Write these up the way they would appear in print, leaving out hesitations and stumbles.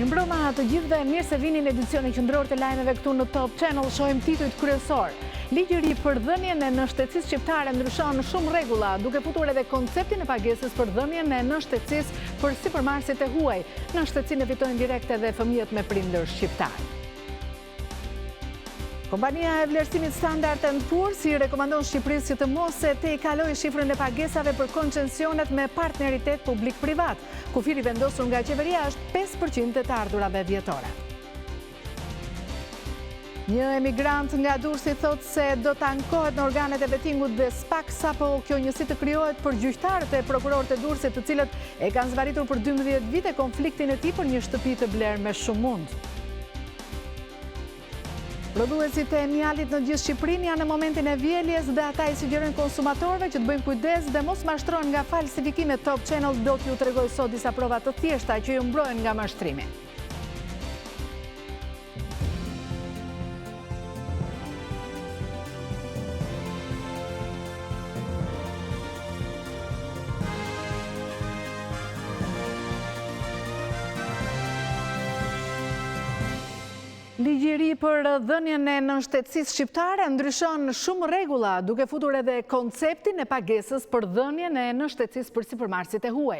Mirëmbrëma të gjithëve, mirë se vini në edicionin qendror të lajmeve këtu në Top Channel. Shohim titujt kryesor. Ligji i ri për dhënien e nënshtetësisë shqiptare ndryshon shumë rregulla, duke futur edhe konceptin e pagesës për dhënien e nënshtetësisë për sipërmarrësit e huaj. Nënshtetësinë e fitojnë direkt edhe fëmijët me prindër shqiptar. Kompania e vlerësimit Standard & Poor's i rekomandon Shqipërisë që të mos e tejkalojë shifrën e pagesave për koncesionet me partneritet publik-privat. Kufiri vendosur nga qeveria është 5% të ardhurave vjetore. Një emigrant nga Durrësi thotë se do të ankohet në organet e vetingut dhe spak sapo kjo njësi të krijohet për gjyqtarët e prokurorët e Durrësit, të cilët e kanë zbaritur për 12 vite konfliktin e tij për një shtëpi të blerë me shumë mund. Prodhuesit e mjallit në gjithë Shqipërinë janë në momentin e vjeljes dhe ata i sugjerojnë konsumatorëve që të bëjnë kujdes dhe mos mashtrohen nga falsifikime. Top Channel do t'ju tregoj sot disa prova të thjeshta që ju mbrohen nga mashtrimi. Ligji i ri për dhënien e nënshtetësisë shqiptare ndryshon shumë rregulla, duke futur edhe konceptin e pagesës për dhënien e nënshtetësisë për sipërmarrësit e huaj.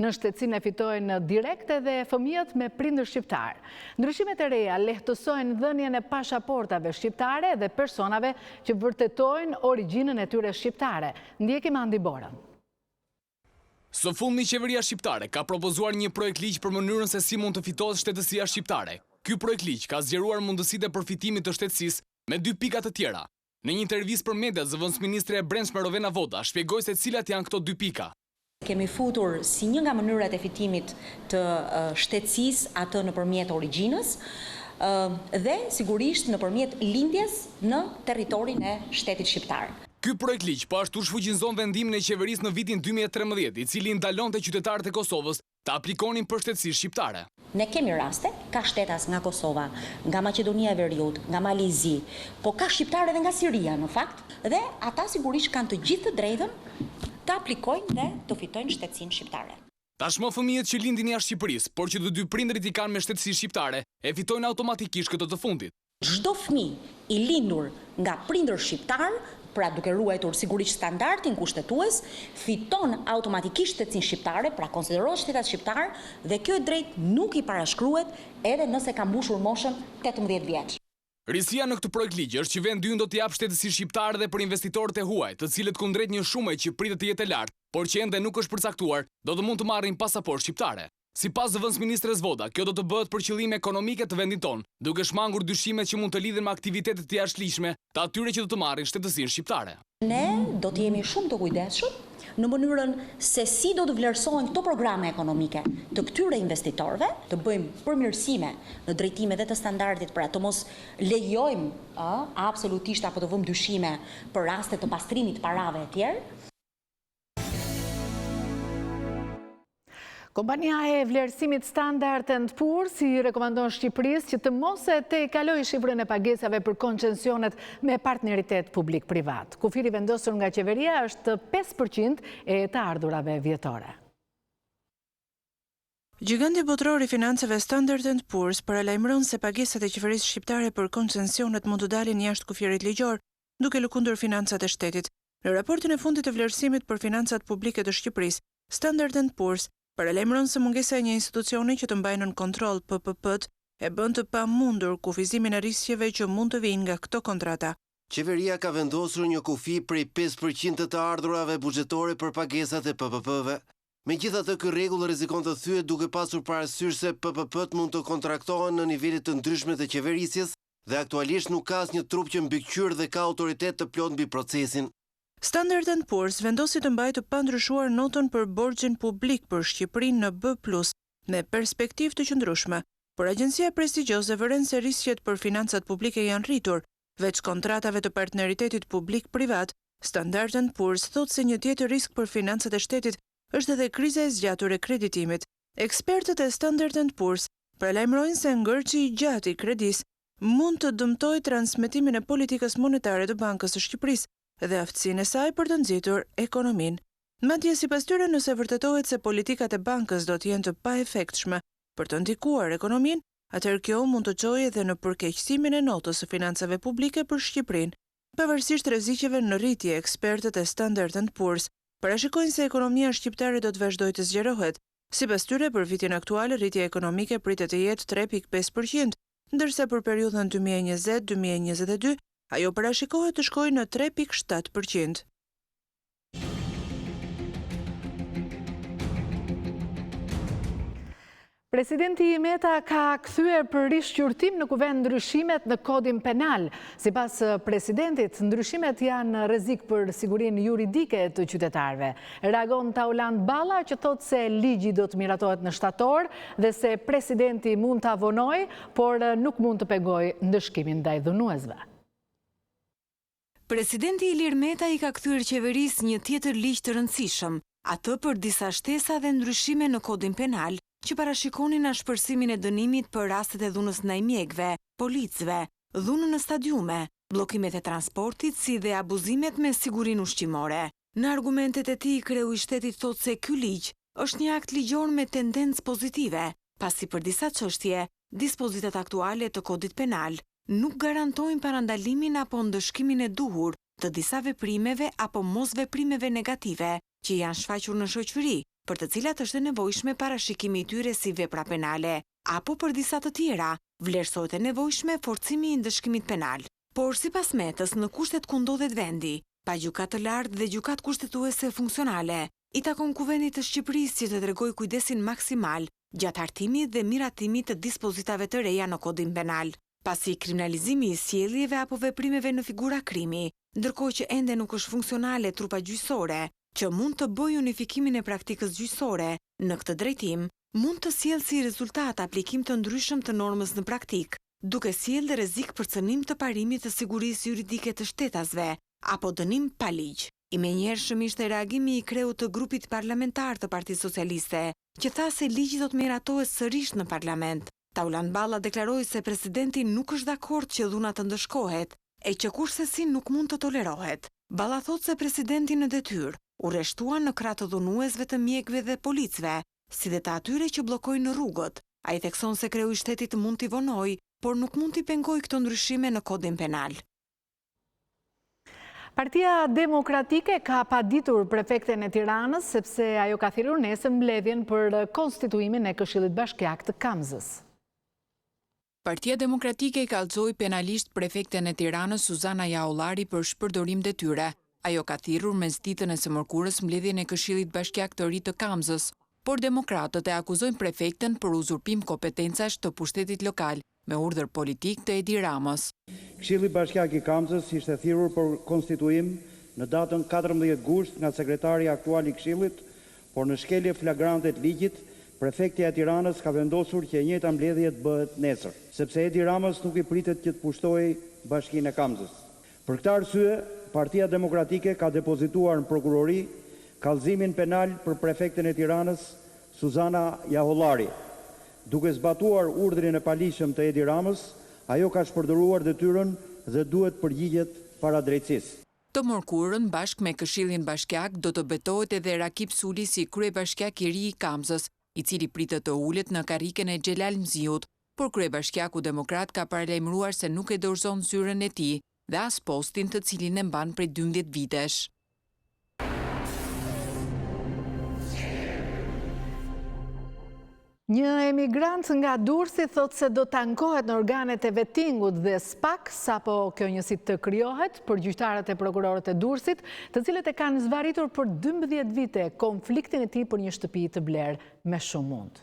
Nënshtetësinë e fitojnë direkt edhe fëmijët me prindër shqiptar. Ndryshimet e reja lehtësojnë dhënien e pasaportave shqiptare dhe personave që vërtetojnë origjinën e tyre shqiptare. Ndjekim Andi Borën. Së fundmi qeveria shqiptare ka propozuar një projekt ligj për mënyrën se si mund të fitohet shtetësia shqiptare. Ky projekt ligj ka zgjeruar mundësitë e përfitimit të shtetësisë me 2 pika të tjera. Në një intervistë për media, zëvendësministre e Brendshme Rovena Voda shpjegoi se cilat janë këto 2 pika. Kemi futur si një nga mënyrat e fitimit të shtetësisë atë nëpërmjet origjinës dhe sigurisht nëpërmjet lindjes në territorin e shtetit shqiptar. Ky projekt ligj po ashtu shfuqinzon vendimin e qeverisë në vitin 2013, i cili ndalonte qytetarët e Kosovës të aplikonin për shtetësi shqiptare. Ne kemi raste, ka shtetas nga Kosova, nga Maqedonia e Veriut, nga Malezi, po ka shqiptarë edhe nga Siria në fakt, dhe ata sigurisht kanë të gjithë të drejtën të aplikojnë dhe të fitojnë shtetësinë shqiptare. Tashmë fëmijët që lindin jashtë Shqipërisë, por që të 2 prindërit i kanë me shtetësi shqiptare, e fitojnë automatikisht këtë të fundit. Çdo fëmijë i lindur nga prindër shqiptar, pra duke ruajtur sigurisht standardin kushtetues, fiton automatikisht shtetësinë shqiptare, pra konsiderohet shtetas shqiptar dhe kjo drejt nuk i parashkruhet edhe nëse ka mbushur moshën 18 vjeç. Risia në këtë projekt ligj është që vendi ynë do të jap shtetësi shqiptare dhe për investitorët e huaj, të cilët kundrejt një shume që pritet të jetë e lartë, por që ende nuk është përcaktuar, do të mund të marrin pasaportë shqiptare. Sipas zëvendësministres Voda, kjo do të bëhet për qëllime ekonomike të vendit tonë, duke shmangur dyshimet që mund të lidhen me aktivitetet të jashtëligjshme të atyre që do të marrin shtetësinë shqiptare. Ne do të jemi shumë të kujdesshëm në mënyrën se si do të vlerësohen këto programe ekonomike të këtyre investitorëve, të bëjmë përmirësime në drejtime dhe të standardit, pra të mos lejojmë absolutisht apo të vëmë dyshime për raste të pastrimit parave e tjerë. Kompania e vlerësimit Standard & Poor's i rekomandon Shqipërisë që të mos e tejkalojë shifrën e pagesave për koncesionet me partneritet publik-privat. Kufiri vendosur nga qeveria është 5% e të ardhurave vjetore. Giganti botror i financave Standard & Poor's paralajmëron se pagesat e qeverisë shqiptare për koncesionet mund të dalin jashtë kufirit ligjor, duke lëkundur financat e shtetit. Në raportin e fundit të vlerësimit për financat publike të Shqipërisë, Standard & Poor's paralajmëron se mungesa e një institucioni që të mbajnë në kontroll PPP-t e bën të pamundur kufizimin e riskjeve që mund të vijnë nga këto kontrata. Qeveria ka vendosur një kufi prej 5% të ardhurave buxhetore për pagesat e PPP-ve. Megjithatë, ky rregull rrezikon të thyet duke pasur parasysh se PPP-t mund të kontraktohen në nivele të ndryshme të qeverisjes dhe aktualisht nuk ka asnjë trup që mbikëqyr dhe ka autoritet të plot mbi procesin. Standard & Poor's vendosi të mbajë të pandryshuar notën për borxhin publik për Shqipërinë në B+, me perspektivë të qëndrueshme, por agjencia prestigjioze vëren se riskjet për financat publike janë rritur, veç kontratave të partneritetit publik-privat. Standard & Poor's thotë se një tjetër risk për financat e shtetit është edhe kriza e zgjatur e kreditimit. Ekspertët e Standard & Poor's paralajmërojnë se ngërçi i gjatë i kredisë mund të dëmtojë transmetimin e politikës monetare të Bankës së Shqipërisë dhe aftësinë e saj për të nxitur ekonominë. Madje sipas tyre, nëse vërtetohet se politikat e bankës do të jenë të paefektshme, për të ndikuar ekonominë, atëherë kjo mund të çojë edhe në përkeqësimin e notës së financave publike për Shqipërinë. Pavarësisht rreziqeve në rritje, ekspertët e Standard & Poor's parashikojnë se ekonomia shqiptare do të vazhdojë të zgjerohet. Sipas tyre, për vitin aktual, rritja ekonomike pritet të jetë 3.5%, ndërsa për periudhën 2020-2022 ajo parashikohet të shkojë në 3.7%. Presidenti Meta ka kthyer për rishqyrtim në kuvend ndryshimet në kodin penal. Sipas presidentit, ndryshimet janë rrezik për sigurinë juridike të qytetarëve. Reagon Tauland Balla që thotë se ligji do të miratohet në shtator dhe se presidenti mund ta vonojë, por nuk mund të pegojë ndëshkimin ndaj dhunuesve. Presidenti Ilir Meta i ka kthyer qeverisë një tjetër ligj të rëndësishëm, atë për disa shtesa dhe ndryshime në kodin penal, që parashikonin ashpërsimin e dënimit për rastet e dhunës ndaj mjekëve, policëve, dhunën në stadiume, bllokimet e transportit si dhe abuzimet me sigurinë ushqimore. Në argumentet e tij, kreu i shtetit thotë se ky ligj është një akt ligjor me tendencë pozitive, pasi për disa çështje, dispozitat aktuale të kodit penal nuk garantojnë parandalimin apo ndëshkimin e duhur të disa veprimeve apo mosveprimeve negative që janë shfaqur në shoqëri, për të cilat është e nevojshme parashikimi i tyre si vepra penale, apo për disa të tjera, vlerësohet e nevojshme forcimi i ndëshkimit penal. Por sipas Metës, në kushtet ku ndodhet vendi, pa gjykatë të lartë dhe gjykatë kushtetuese funksionale, i takon kuvendit të Shqipërisë që të tregojë kujdesin maksimal gjatë hartimit dhe miratimit të dispozitave të reja në kodin penal. Pasi kriminalizimi i sjelljeve apo veprimeve në figura krimi, ndërkohë që ende nuk është funksionale trupa gjyqësore, që mund të bëjë unifikimin e praktikës gjyqësore, në këtë drejtim, mund të sjellë si rezultat aplikim të ndryshëm të normës në praktik, duke sjellë rrezik për cënim të parimit të sigurisë juridike të shtetasve, apo dënim pa ligj. I menjëhershëm ishte reagimi i kreut të grupit parlamentar të Partisë Socialiste, që tha se ligji do të miratohet sërish në parlament. Tauland Balla deklaroi se presidenti nuk është dakord që dhuna të ndëshkohet, e që kurse nuk mund të tolerohet. Balla thotë se presidenti në detyrë u rreshtuan në krah të dhunuesve të mjekëve dhe policëve, si dhe të atyre që bllokojnë rrugët. Ai thekson se kreu i shtetit mund t'i vonojë, por nuk mund t'i pengojë këto ndryshime në kodin penal. Partia Demokratike ka paditur prefekten e Tiranës sepse ajo ka thirrur nesër mbledhjen për konstituimin e Këshillit Bashkiak të Kamzës. Partia Demokratike i kallëzoi penalisht prefekten e Tiranës Suzana Jahollari për shpërdorim detyre. Ajo ka thirrur mes ditën e së mërkurës mbledhjen e Këshillit Bashkiak të ri të Kamzës, por demokratët e akuzojnë prefekten për uzurpim kompetencash të pushtetit lokal me urdhër politik të Edi Ramës. Këshilli Bashkiak i Kamzës ishte thirrur për konstituim në datën 14 gusht nga sekretari aktual i Këshillit, por në shkelje flagrante të ligjit, prefektja e Tiranës ka vendosur që e njëjta mbledhje të bëhet nesër, sepse Edi Ramës nuk i pritet që të pushtojë Bashkinë e Kamzës. Për këtë arsye, Partia Demokratike ka depozituar në prokurori kallëzimin penal për prefekten e Tiranës Suzana Jahollari. Duke zbatuar urdhrin e palishëm të Edi Ramës, ajo ka shpërdoruar detyrën dhe duhet përgjigjet para drejtësisë. Të mërkurën bashkë me Këshillin Bashkiak do të betohet edhe Rakip Suli si kryebashkiak i ri i Kamzës, i cili pritet të ulet në karriken e Xhelal Mziut, por kryebashkiaku demokrat ka paralajmëruar se nuk e dorëzon zyrën e tij dhe as postin të cilin e mban prej 12 vitesh. Një emigrant nga Durrësi thotë se do të ankohet në organet e vettingut dhe spak sapo kjo njësi të krijohet për gjyqtarët e prokurorët e Durrësit, të cilët e kanë zbaritur për 12 vite konfliktin e tij për një shtëpi të blerë me shumë mund.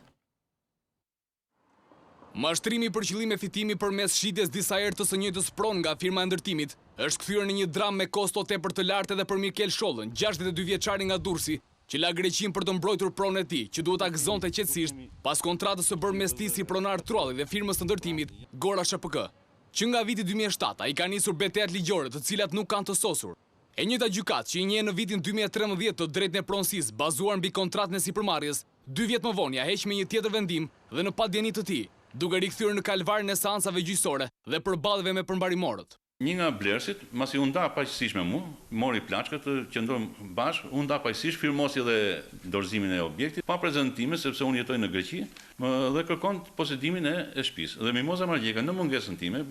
Mashtrimi për qëllim e fitimi përmes shitjes disa herë të së njëjtës pronë nga firma e ndërtimit është kthyer në një dramë me kosto tepër të lartë edhe për Mirkel Shollën, 62 vjeçari nga Durrësi, që la Greqin për të mbrojtur pronën e tij, që duhet ta gëzonte qetësisht pas kontratës së bërë mes tij si pronar trulli dhe firmës së ndërtimit Gora SHPK, që nga viti 2007 ai ka nisur betejat ligjore, të cilat nuk kanë të sosur. E njëjta gjykatë që i njeh në vitin 2013 të drejtën e pronësisë bazuar mbi kontratën e sipërmarrjes, 2 vjet më vonë ja heq me një tjetër vendim dhe në padjeni të tij, duke rikthyer në kalvarin e seancave gjyqësore dhe përballjeve me përmbarimorët. Një nga blerësit, masi unë nda paqësisht me mu, mori plaçkat, qëndrojmë bashkë, unë nda paqësisht, firmosi dhe dorëzimin e objektit, pa prezantime, sepse unë jetoj në Greqi, dhe kërkon posedimin e shtëpisë. Dhe Mimoza Margjeka, në mungesën time,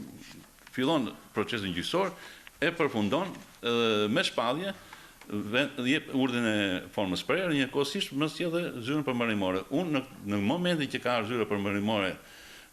fillon procesin gjyqësor, e përfundon me shpallje, jep urdhën e formës prerë, njëkohësisht më sjell dhe zyrën përmbajtësore. Unë në momentin që ka zyrë përmbajtësore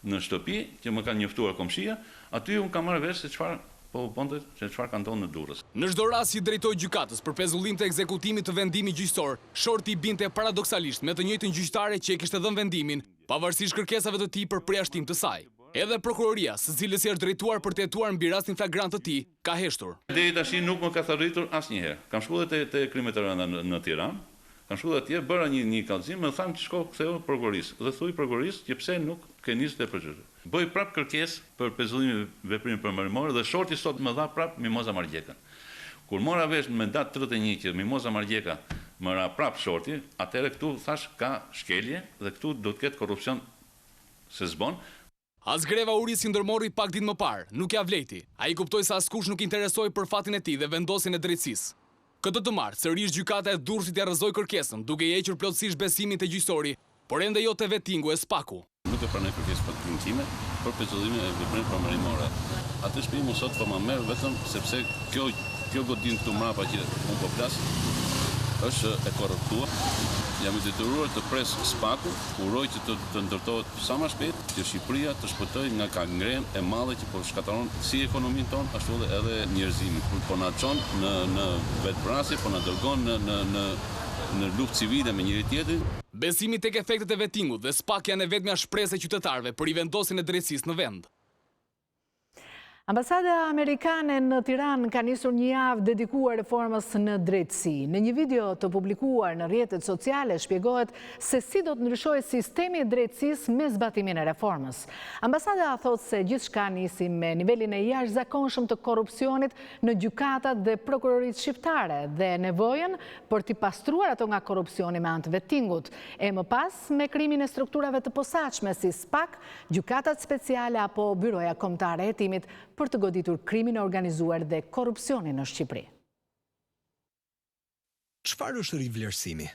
në shtëpi, që më kanë njoftuar komshia, aty unë kam marrë vesh se çfarë po bonte se çfarë ka ndodhur në Durrës. Në çdo rast që drejtoi gjykatës për pezullim të ekzekutimit të vendimit gjyqësor, shorti i binte paradoksalisht me të njëjtën gjyqtare që e kishte dhënë vendimin, pavarësisht kërkesave të tij për përjashtim të saj. Edhe prokuroria, së cilës i është drejtuar për të hetuar mbi rastin flagrant të tij, ka heshtur. Deri tash nuk më ka thërritur asnjëherë. Kam shkuar te krimet e rënda në Tiranë, kam shkuar atje, bëra një kallëzim, më thanë shko ktheu prokurorisë. Dhe thuj prokurorisë që pse nuk ke nisë të procedurë. Bëj prap kërkesë për pezullim veprimi përmbajtësor dhe shorti sot më dha prap Mimoza Margjeka. Kur mora vesh me datë 31 që Mimoza Margjeka më ra prap shorti, atëherë këtu thash ka shkelje dhe këtu do të ketë korrupsion se s'bon. As greva uris që ndërmori pak ditë më parë, nuk ja vleti. Ai kuptoi se askush nuk interesoi për fatin e tij dhe vendosjen e drejtësisë. Këtë të martë, sërish gjykata e Durrësit ja rrëzoi kërkesën, duke i hequr plotësisht besimin te gjyqësori, por ende jo te vettingu e Spaku. Nuk e pranoj kërkesën për time për pezullimin e veprimit përmbajtësor. Atë shtëpi më sot po më merr vetëm sepse kjo godin këtu mbrapa që unë po flas është e korruptuar. Jam i detyruar të pres Spaku, uroj që të ndërtohet sa më shpejt, që Shqipëria të shpëtojë nga kangrenë e madhe që po shkatërron si ekonominë tonë, ashtu edhe njerëzimin. Po na çon në vetvrasje, po na dërgon në luftë civile me njëri tjetrin. Besimi tek efektet e vettingut dhe Spak janë e vetmja shpresë e qytetarëve për rivendosjen e drejtësisë në vend. Ambasada Amerikane në Tiranë ka nisur një javë dedikuar reformës në drejtësi. Në një video të publikuar në rrjetet sociale shpjegohet se si do të ndryshojë sistemi i drejtësisë me zbatimin e reformës. Ambasada thotë se gjithçka nisi me nivelin e jashtëzakonshëm të korrupsionit në gjykatat dhe prokurorisë shqiptare dhe nevojën për t'i pastruar ato nga korrupsioni me anë të vettingut. E më pas me krijimin e strukturave të posaçme si SPAK, gjykatat speciale apo byroja kombëtare e hetimit për të goditur krimin e organizuar dhe korrupsionin në Shqipëri. Çfarë është rivlerësimi?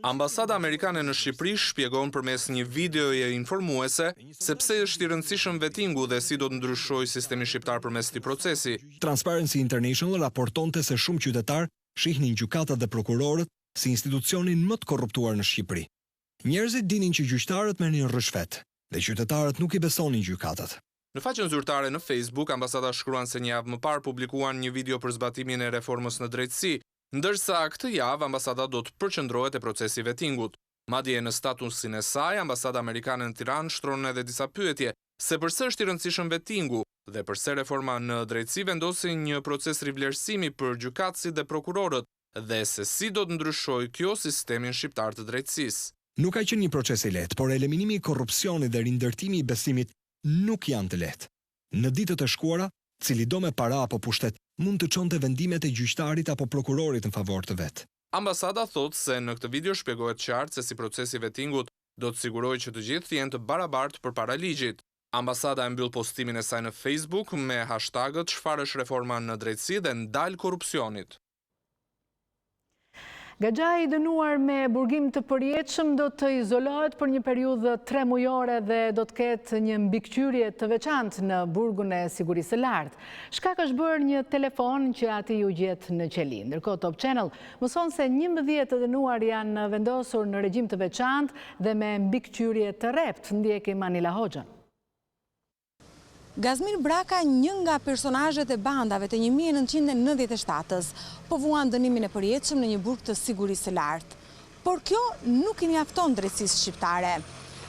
Ambasada Amerikane në Shqipëri shpjegon përmes një videoje informuese se pse është i rëndësishëm vettingu dhe si do të ndryshojë sistemi shqiptar përmes këtij procesi. Transparency International raportonte se shumë qytetar shihnin gjykatat dhe prokurorët si institucionin më të korruptuar në Shqipëri. Njerëzit dinin që gjyqtarët merrnin rishfet dhe qytetarët nuk i besonin gjykatat. Në faqen zyrtare në Facebook, ambasada shkruan se një javë më parë publikuan një video për zbatimin e reformës në drejtësi, ndërsa këtë javë ambasada do të përqendrohet te procesi i vettingut. Madje në statusin e saj, ambasada amerikane në Tiranë shtron edhe disa pyetje se pse është i rëndësishëm vettingu dhe pse reforma në drejtësi vendosi një proces rivlerësimi për gjykatësit dhe prokurorët dhe se si do të ndryshojë kjo sistemin shqiptar të drejtësisë. Nuk ka qenë një proces i lehtë, por eliminimi i korrupsionit dhe rindërtimi i besimit nuk janë të lehtë. Në ditët e shkuara, cili do me para apo pushtet mund të çonte vendimet e gjyqtarit apo prokurorit në favor të vet. Ambasada thotë se në këtë video shpjegohet qartë se si procesi i vettingut do të sigurojë që të gjithë të jenë të barabartë përpara ligjit. Ambasada e mbyll postimin e saj në Facebook me hashtagët "Çfarë është reforma në drejtësi" dhe "Ndal korrupsionit". Gaxhai i dënuar me burgim të përjetshëm do të izolohet për një periudhë 3 mujore dhe do të ketë një mbikëqyrje të veçantë në burgun e sigurisë së lartë. Shkak është bërë një telefon që ati u gjet në qeli. Ndërkohë Top Channel mëson se 11 të dënuar janë vendosur në regjim të veçantë dhe me mbikëqyrje të rrept, ndjeki Manila Hoxha. Gazmir Braka, një nga personazhet e bandave të 1997-s, po vuan dënimin e përjetshëm në një burg të sigurisë së lartë. Por kjo nuk i mjafton drejtësisë shqiptare.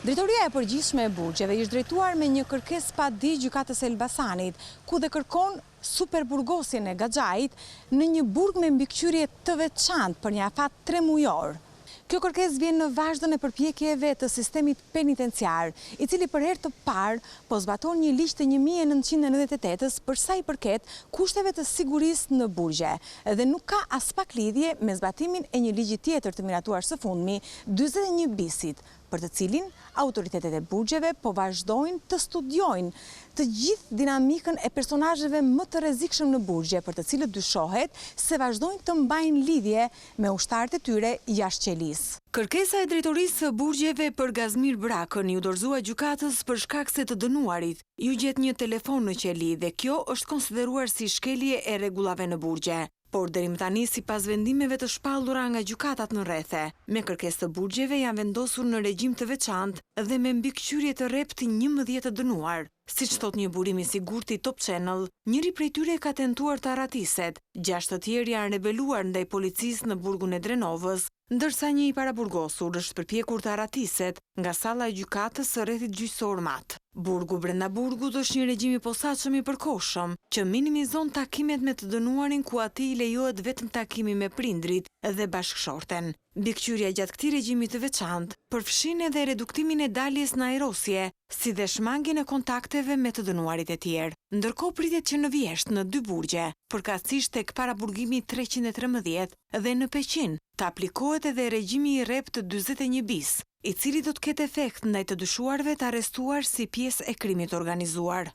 Drejtoria e përgjithshme e burgjeve ishte drejtuar me një kërkesë pa digj gjykatës së Elbasanit, ku dhe kërkon superburgosjen e Gaxhait në një burg me mbikëqyrje të veçantë për një afat 3 mujor. Kjo kërkesë vjen në vazhdon e përpjekjeve të sistemit penitenciar, i cili për herë të parë po zbaton një ligj të 1998-s për sa i përket kushteve të sigurisë në burgje, dhe nuk ka as pak lidhje me zbatimin e një ligji tjetër të miratuar së fundmi, 41 bisit, për të cilin autoritetet e burgjeve po vazhdojnë të studiojnë të gjithë dinamikën e personazheve më të rrezikshëm në burgje, për të cilët dyshohet se vazhdojnë të mbajnë lidhje me ushtarët e tyre jashtë qelisë. Kërkesa e drejtorisë së burgjeve për Gazmir Brakën ju dorëzua gjykatës për shkak se të dënuarit ju gjet një telefon në qeli dhe kjo është konsideruar si shkelje e rregullave në burgje. Por deri më tani, sipas vendimeve të shpallura nga gjykatat në rrethe, me kërkesë të burgjeve janë vendosur në regjim të veçantë dhe me mbikëqyrje të rrept 11 të dënuar. Siç thot një burim i sigurt i Top Channel, njëri prej tyre ka tentuar të arratiset, 6 të tjerë janë rebeluar ndaj policisë në burgun e Drenovës, ndërsa një i paraburgosur është përpjekur të arratiset nga salla e gjykatës së rrethit gjyqësor Mat. Burgu brenda burgut është një regjim i posaçëm i përkohshëm që minimizon takimet me të dënuarin ku atij lejohet vetëm takimi me prindrit dhe bashkëshorten. Mbikëqyrja gjatë këtij regjimi të veçantë përfshin edhe reduktimin e daljes në ajrosje, si dhe shmangjen e kontakteve me të dënuarit e tjerë. Ndërkohë pritet që në Vjesht, në 2 burgje, përkatësisht tek paraburgimi 313 dhe në Peqin, të aplikohet edhe regjimi i rrept 41 bis, i cili do të ketë efekt ndaj të dyshuarve të arrestuar si pjesë e krimit organizuar.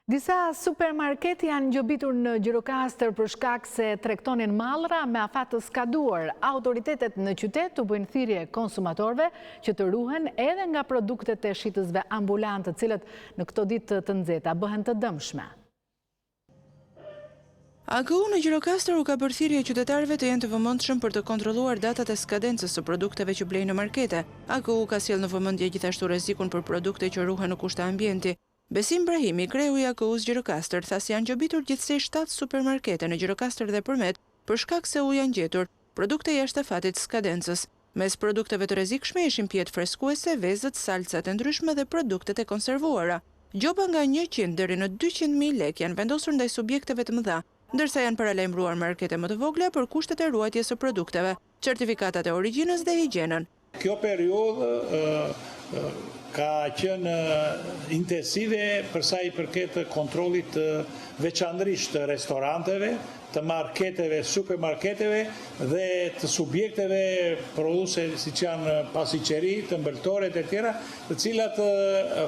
Disa supermarkete janë ngjobitur në Gjirokastër për shkak se tregtonin mallra me afat të skaduar. Autoritetet në qytet u bëjnë thirrje konsumatorëve që të ruhen edhe nga produktet e shitësve ambulant, të cilët në këto ditë të nxehta bëhen të dëmshme. AGU në Gjirokastër u ka bërë thirrje qytetarëve të jenë të vëmendshëm për të kontrolluar datat e skadencës së produkteve që blejnë në markete. AGU ka sjellë në vëmendje gjithashtu rrezikun për produkte që ruhen në kushte ambienti. Besim Brahimi, kreu i AGU-s Gjirokastër, tha se janë ngjobitur gjithsej 7 supermarkete në Gjirokastër dhe përmet për shkak se u janë gjetur produkte jashtë afatit skadencës. Mes produkteve të rrezikshme ishin pjetë freskuese, vezët, salcat e ndryshme dhe produktet e konservuara. Gjoba nga 100 deri në 200.000 lekë janë vendosur ndaj subjekteve të mëdha, ndërsa janë paralajmëruar markete më të vogla për kushtet e ruajtjes së produkteve, certifikatat e origjinës dhe higjienën. Kjo periudhë ka qenë intensive përsa i përket kontrollit veçanërisht të restoranteve, të marketeve, supermarketeve dhe të subjekteve produse si që janë pasiqeri, të mbëltore e tjera, të cilat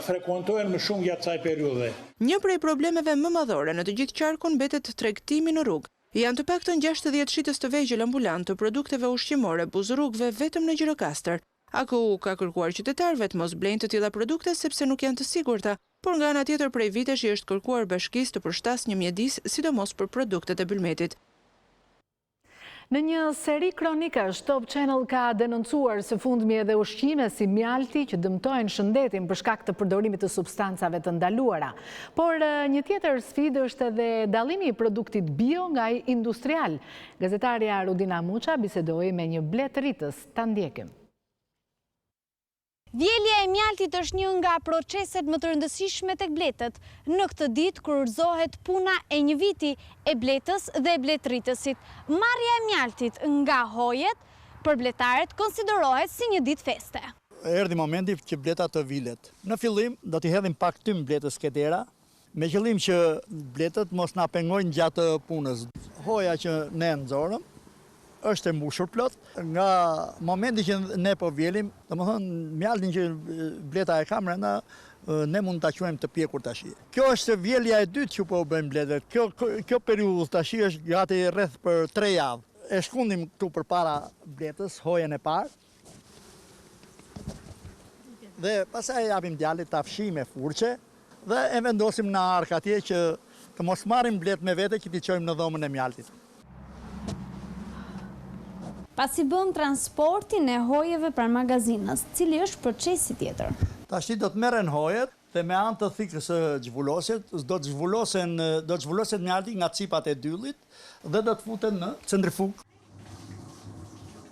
frekuentohen më shumë gjatë kësaj periudhe. Një prej problemeve më madhore në të gjithë qarkun mbetet tregtimi në rrugë. Janë të paktën 60 shitës të vegjël ambulant të produkteve ushqimore buzërrugëve vetëm në Gjirokastër. AGU ka kërkuar qytetarëve të mos blejnë të tilla produkte sepse nuk janë të sigurta, por nga ana tjetër prej vitesh i është kërkuar bashkisë të përshtasë një mjedis, sidomos për produktet e bylmetit. Në një seri kronikash, Top Channel ka denoncuar së fundmi edhe ushqime si mjalti që dëmtojnë shëndetin për shkak të përdorimit të substancave të ndaluara. Por një tjetër sfidë është edhe dallimi i produktit bio nga ai industrial. Gazetarja Rudina Muça bisedoi me një bletëritës, ta ndjekim. Vjelja e mjaltit është një nga proceset më të rëndësishme tek bletët. Në këtë ditë kurorzohet puna e një viti e bletës dhe bletëritësit. Marrja e mjaltit nga hojet për bletarët konsiderohet si një ditë feste. Erdhi momenti që bleta të vilet. Në fillim do t'i hedhim pak tym bletës ketera, me qëllim që bletët mos na pengojnë gjatë punës. Hoja që ne nxorëm është e mbushur plot. Nga momenti që ne po vjelim, domethënë mjaltin që bleta e ka brenda, ne mund ta quajmë të pjekur tash. Kjo është vjelja e dytë që po bëjmë bletët. Kjo periudhë tash është gati rreth për 3 javë. E shkundim këtu përpara bletës, hojen e parë. Dhe pastaj japim djalit ta fshijmë me furçe dhe e vendosim në ark atje që të mos marrim blet me vete që t'i çojmë në dhomën e mjaltit. Pasi bën transportin e hojeve pranë magazinës, cili është procesi tjetër? Tash do të merren hojet dhe me anë të thikës së zhvullosit, do të zhvulloset mjalti nga cipat e dyllit dhe do të futen në centrifugë.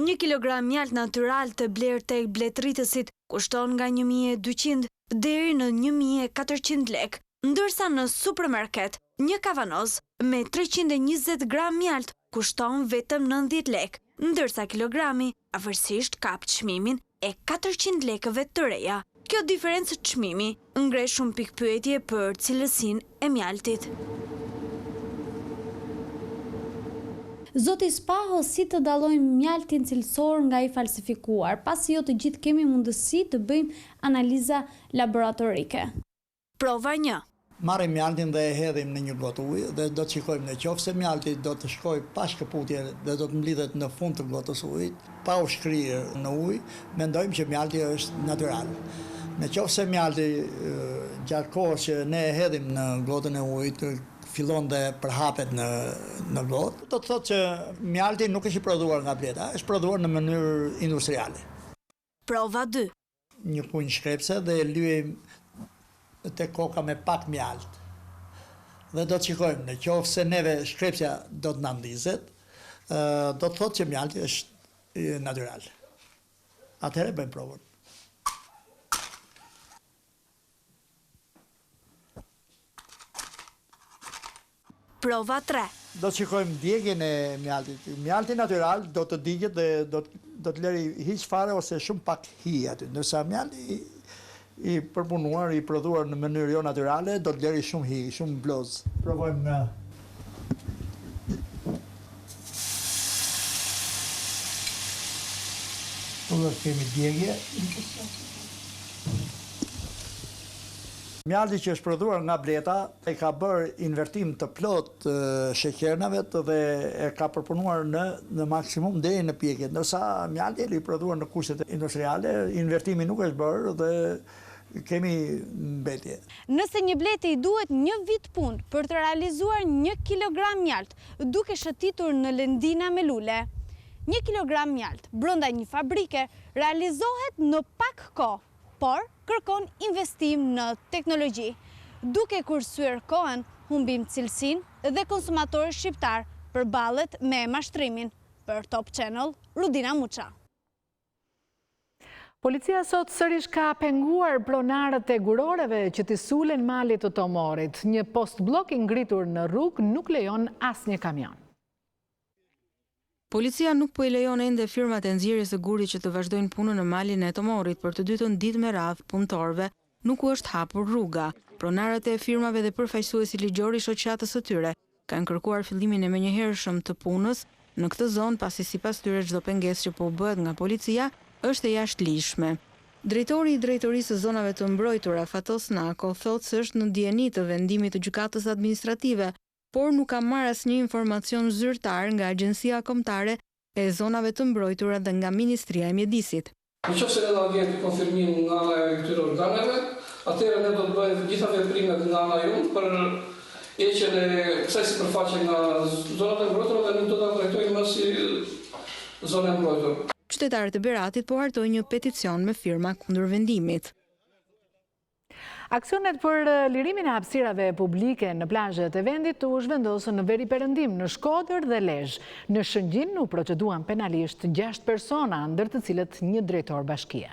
1 kilogram mjalt natyral të blerë tek bletëritësit kushton nga 1.200 deri në 1.400 lekë, ndërsa në supermarket një kavanoz me 320 gram mjalt kushton vetëm 90 lekë, ndërsa kilogrami afërsisht kap çmimin e 400 lekëve të reja. Kjo diferencë çmimi ngre shumë pikpyetje për cilësinë e mjaltit. Zoti Spaho, si të dallojmë mjaltin cilësor nga i falsifikuar, pasi jo të gjithë kemi mundësi të bëjmë analiza laboratorike. Prova 1. Marrim mjaltin dhe e hedhim në një gotë ujë dhe do të shikojmë nëse mjalti do të shkojë pa shkëputje dhe do të mblidhet në fund të gotës ujit, pa u shkrirë në ujë, mendojmë që mjalti është natyral. Nëse mjalti gjatë kohës që ne e hedhim në gotën e ujit fillon dhe përhapet në gotë, do të thotë që mjalti nuk është i prodhuar nga bleta, është prodhuar në mënyrë industriale. Prova 2. Një kunjë shkrepse dhe e lyejmë te koka me pak mjalt. Dhe do të shikojmë nëse neve shkrepsja do të na ndizet, do të thotë që mjalti është natyral. Atëherë bëjmë provën. Prova 3. Do të shikojmë djegjen e mjaltit. Mjalti natyral do të digjet dhe do të lëri hiç fare ose shumë pak hi aty. Ndërsa mjalti i përpunuar, i prodhuar në mënyrë jo natyrale, do të lëri shumë hi, shumë bloz. Provojmë nga Këtu kemi djegje. Mjalti që është prodhuar nga bleta e ka bërë invertim të plot sheqernave dhe e ka përpunuar në maksimum deri në pjekje. Ndërsa mjalti i prodhuar në kushtet industriale, invertimi nuk është bërë dhe kemi mbetje. Nëse një blete i duhet 1 vit punë për të realizuar 1 kilogram mjalt, duke shëtitur në lëndina me lule, 1 kilogram mjalt brenda një fabrike realizohet në pak kohë, por kërkon investim në teknologji. Duke kursyer kohën, humbim cilësinë dhe konsumatorët shqiptar përballet me mashtrimin. Për Top Channel, Rudina Muça. Policia sot sërish ka penguar pronarët e guroreve që t'i sulen malit të Tomorit. Një post blok i ngritur në rrugë nuk lejon asnjë kamion. Policia nuk po i lejon ende firmat e nxjerrjes së gurit që të vazhdojnë punën në malin e Tomorit për të dytën ditë me radhë punëtorëve, nuk u është hapur rruga. Pronarët e firmave dhe përfaqësuesi ligjor i shoqatës së tyre kanë kërkuar fillimin e menjëhershëm të punës në këtë zonë pasi sipas tyre çdo pengesë që po bëhet nga policia është e jashtëligjshme. Drejtori i drejtorisë së zonave të mbrojtura Fatos Nako thotë se është në dieni të vendimit të gjykatës administrative, por nuk ka marrë asnjë informacion zyrtar nga Agjencia Kombëtare e Zonave të Mbrojtura dhe nga Ministria e Mjedisit. Nëse ne do vjen konfirmim nga ana e këtyre organeve, atëherë ne do të bëjmë gjitha veprimet nga ana jonë për heqjen e kësaj sipërfaqe nga zonat e mbrojtura dhe nuk do ta trajtojmë më si zonë e mbrojtur. Qytetarët e Beratit po hartojnë një peticion me firma kundër vendimit. Aksionet për lirimin e hapësirave publike në plazhet e vendit u zhvendosën në veri perëndim në Shkodër dhe Lezhë. Në Shëngjin u proceduan penalisht 6 persona, ndër të cilët një drejtor bashkie.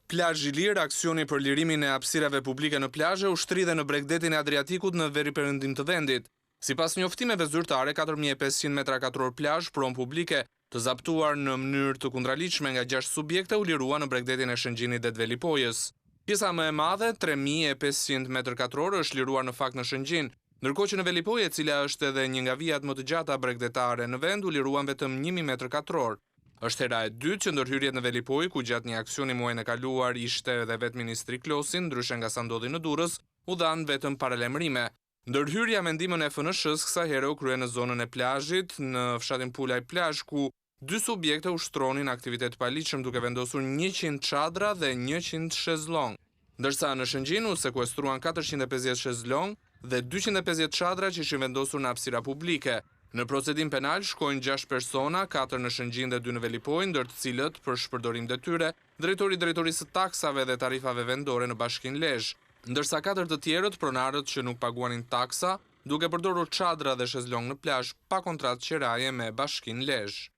Plazhi i lirë, aksioni për lirimin e hapësirave publike në plazhe u shtridhe në bregdetin e Adriatikut në veri perëndim të vendit. Sipas njoftimeve zyrtare, 4500 metra katror plazh pron publike të zaptuar në mënyrë të kundraligjshme nga 6 subjekte u lirua në bregdetin e Shëngjinit dhe Dvelipojës. Pjesa më e madhe, 3500 metër katror, është liruar në fakt në Shëngjin, ndërkohë që në Velipojë, e cila është edhe një nga vijat më të gjata bregdetare në vend, u liruan vetëm 1000 metër katror. Është hera e dytë që ndërhyrjet në Velipojë, ku gjatë një aksioni muajin e kaluar ishte edhe vetë ministri Klosin, ndryshe nga sa ndodhi në Durrës, u dhanë vetëm paralajmërime. Ndërhyrja me ndihmën e FNSH-s kësaj here u krye në zonën e plazhit, në fshatin Pulaj plazh, ku 2 subjekte ushtronin aktivitet paligjshëm duke vendosur 100 çadra dhe 100 shezlong. Ndërsa në Shëngjin u sekuestruan 450 shezlong dhe 250 çadra që ishin vendosur në hapësira publike. Në procedim penal shkojnë 6 persona, 4 në Shëngjin dhe 2 në Velipojë, ndër të cilët për shpërdorim detyre, drejtori i drejtorisë së taksave dhe tarifave vendore në Bashkinë Lezhë. Ndërsa 4 të tjerët, pronarët që nuk paguanin taksa, duke përdorur çadra dhe shezlong në plazh pa kontratë qiraje me Bashkinë Lezhë.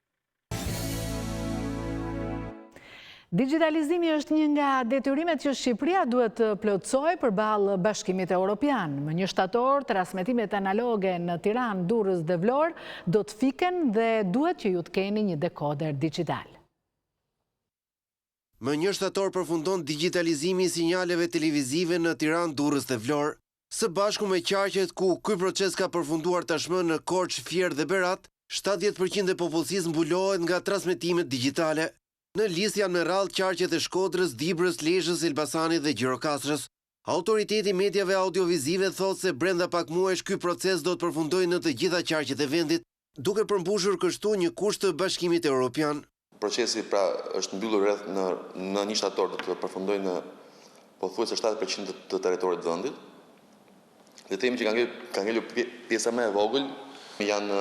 Digitalizimi është një nga detyrimet që Shqipëria duhet të plotësojë përballë Bashkimit Evropian. Më 1 shtator, transmetimet analoge në Tiranë, Durrës dhe Vlorë do të fiken dhe duhet që ju të keni një dekoder digital. Më 1 shtator përfundon digitalizimi i sinjaleve televizive në Tiranë, Durrës dhe Vlorë. Së bashku me qarqet ku ky proces ka përfunduar tashmë në Korçë, Fier dhe Berat, 70% e popullsisë mbulohet nga transmetimet digjitale. Në listë janë me radhë qarqet e Shkodrës, Dibrës, Lezhës, Elbasanit dhe Gjirokastrës. Autoriteti mediave audiovizive thotë se brenda pak muajsh ky proces do të përfundojë në të gjitha qarqet e vendit, duke përmbushur kështu një kusht të Bashkimit Evropian. Procesi pra është mbyllur rreth në 1 shtator do të përfundojë në pothuajse 70% të territorit të vendit. Dhe themi që ka ngelur pjesa më e vogël, janë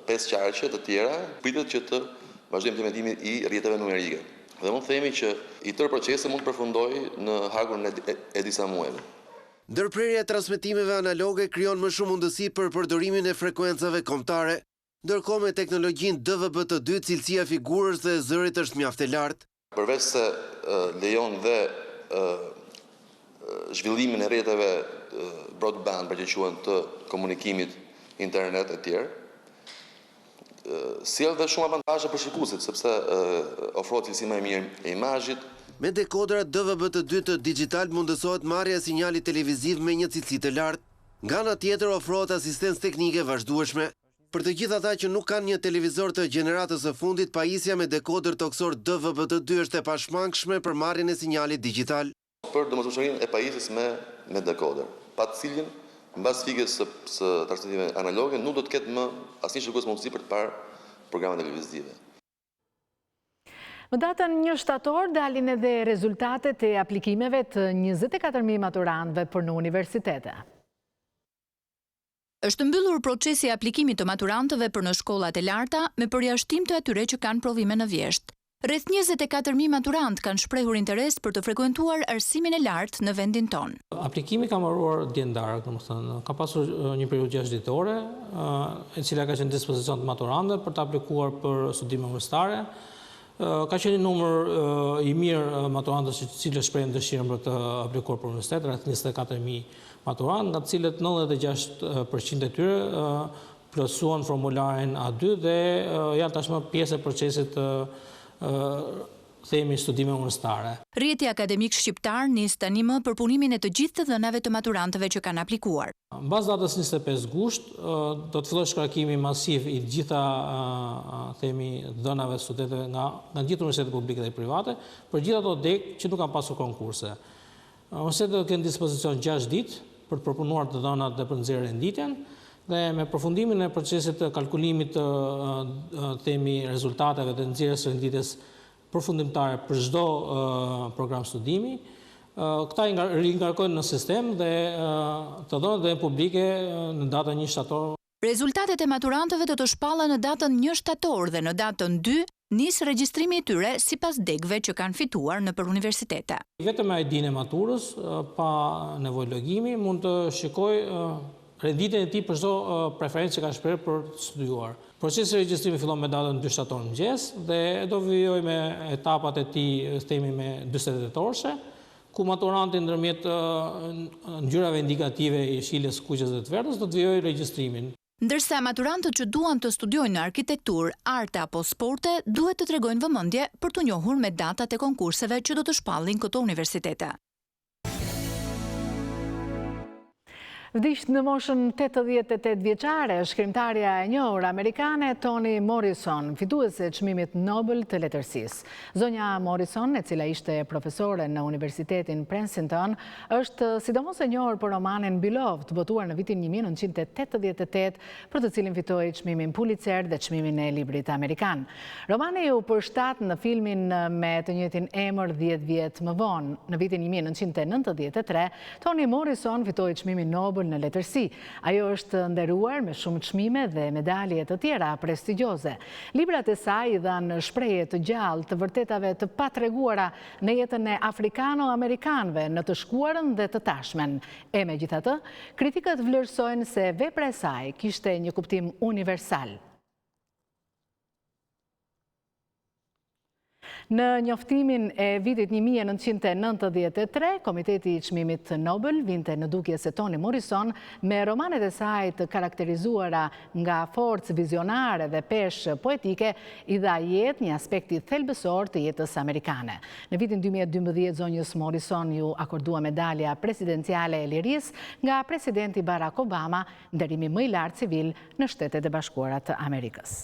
5 qarqe të tjera, pritet që të vazhdojmë implementimin i rrjeteve numerike. Dhe mund themi që i tërë procesi mund të përfundojë në hargun e disa muajve. Ndërprerja e transmetimeve analoge krijon më shumë mundësi për përdorimin e frekuencave kombëtare, ndërkohë me teknologjinë DVB-T2 cilësia figurës dhe zërit është mjaft e lartë. Përveç se lejon dhe zhvillimin e rrjeteve broadband, për që quhen të komunikimit internet e tjerë, sjell dhe shumë avantazhe për shikuesit, sepse ofrohet cilësi më e mirë e imazhit. Me dekodrat DVB-T2 të digital mundësohet marrja e sinjalit televiziv me një cilësi të lartë. Nga ana tjetër ofrohet asistencë teknike vazhdueshme. Për të gjithë ata që nuk kanë një televizor të gjeneratës së fundit, pajisja me dekoder toksor DVB-T2 është e pashmangshme për marrjen e sinjalit digital. Për domosdoshmërinë e pajisjes me dekoder, pa të cilin mbas fikës së transmetimeve analoge nuk do të ketë më asnjë shikues mundësi për të parë programe televizive. Më datën 1 shtator dalin edhe rezultatet e aplikimeve të 24.000 maturantëve për në universitete. Është mbyllur procesi i aplikimit të maturantëve për në shkollat e larta me përjashtim të atyre që kanë provime në vjesht. Rreth 24.000 maturantë kanë shprehur interes për të frekuentuar arsimin e lartë në vendin tonë. Aplikimi ka mbaruar dieldark, domethënë, ka pasur një periudhë 6 ditore, e cila ka qenë në dispozicion të maturantëve për të aplikuar për studime universitare. Ka qenë një numër i mirë maturantëve që cilët shprehin dëshirën për të aplikuar për universitet, rreth 24.000 maturantë, nga të cilët 96% e tyre plotësuan formularin A2 dhe janë tashmë pjesë e procesit themi studime universitare. Rrjeti akademik shqiptar nis tani më përpunimin e të gjithë të dhënave të maturantëve që kanë aplikuar. Mbas datës 25 gusht do të fillojë shkarkimi masiv i gjitha themi dhënave studentëve nga gjithë universitetet publike dhe private, për gjithë ato dek që nuk kanë pasur konkurse. Universitetet do të kenë në dispozicion 6 ditë për të përpunuar të dhënat dhe për nxjerrë renditjen. Dhe me përfundimin e procesit të kalkulimit të themi rezultateve dhe nxjerrjes së renditjes përfundimtare për çdo program studimi, këta ringarkohen në sistem dhe të dhënat dhe publike në datën 1 shtator. Rezultatet e maturantëve do të shpallen në datën 1 shtator dhe në datën 2 nis regjistrimi i tyre sipas degëve që kanë fituar nëpër universitete. Vetëm me ID-n e maturës, pa nevojë logimi, mund të shikojë renditjen e tij për çdo preferencë që ka shprehur për të studiuar. Procesi i regjistrimi fillon me datën 2 shtator mëngjes dhe do vijojë me etapat e tij, themi me 40 orëshe, ku maturanti ndërmjet ngjyrave indikative i jeshilës, kuqes dhe të verdhës do të vijojë regjistrimin. Ndërsa maturantët që duan të studiojnë në arkitekturë, arte apo sporte duhet të tregojnë vëmendje për të njohur me datat e konkurseve që do të shpallin këto universitete. Vdisht në moshën 88 vjeçare, shkrimtarja e njohur amerikane Toni Morrison, fituese e çmimit Nobel të letërsisë. Zonja Morrison, e cila ishte profesore në Universitetin Princeton, është sidomos e njohur për romanin Beloved, votuar në vitin 1988, për të cilin fitoi çmimin Pulitzer dhe çmimin e librit amerikan. Romani u përshtat në filmin me të njëjtin emër 10 vjet më vonë. Në vitin 1993, Toni Morrison fitoi çmimin Nobel në letërsi. Ajo është nderuar me shumë çmime dhe medalje të tjera prestigjioze. Librat e saj i dhanë shprehje të gjallë të vërtetave të patreguara në jetën e afrikano-amerikanëve në të shkuarën dhe të tashmen. E megjithatë, kritikët vlerësojnë se vepra e saj kishte një kuptim universal. Në njoftimin e vitit 1993, Komiteti i Çmimit Nobel vinte në dukje se Toni Morrison me romanet e saj të karakterizuara nga forcë vizionare dhe peshë poetike i dha jetë një aspekti thelbësor të jetës amerikane. Në vitin 2012, zonjës Morrison ju akordua medalja presidenciale e lirisë nga presidenti Barack Obama, nderimi më i lartë civil në Shtetet e Bashkuara të Amerikës.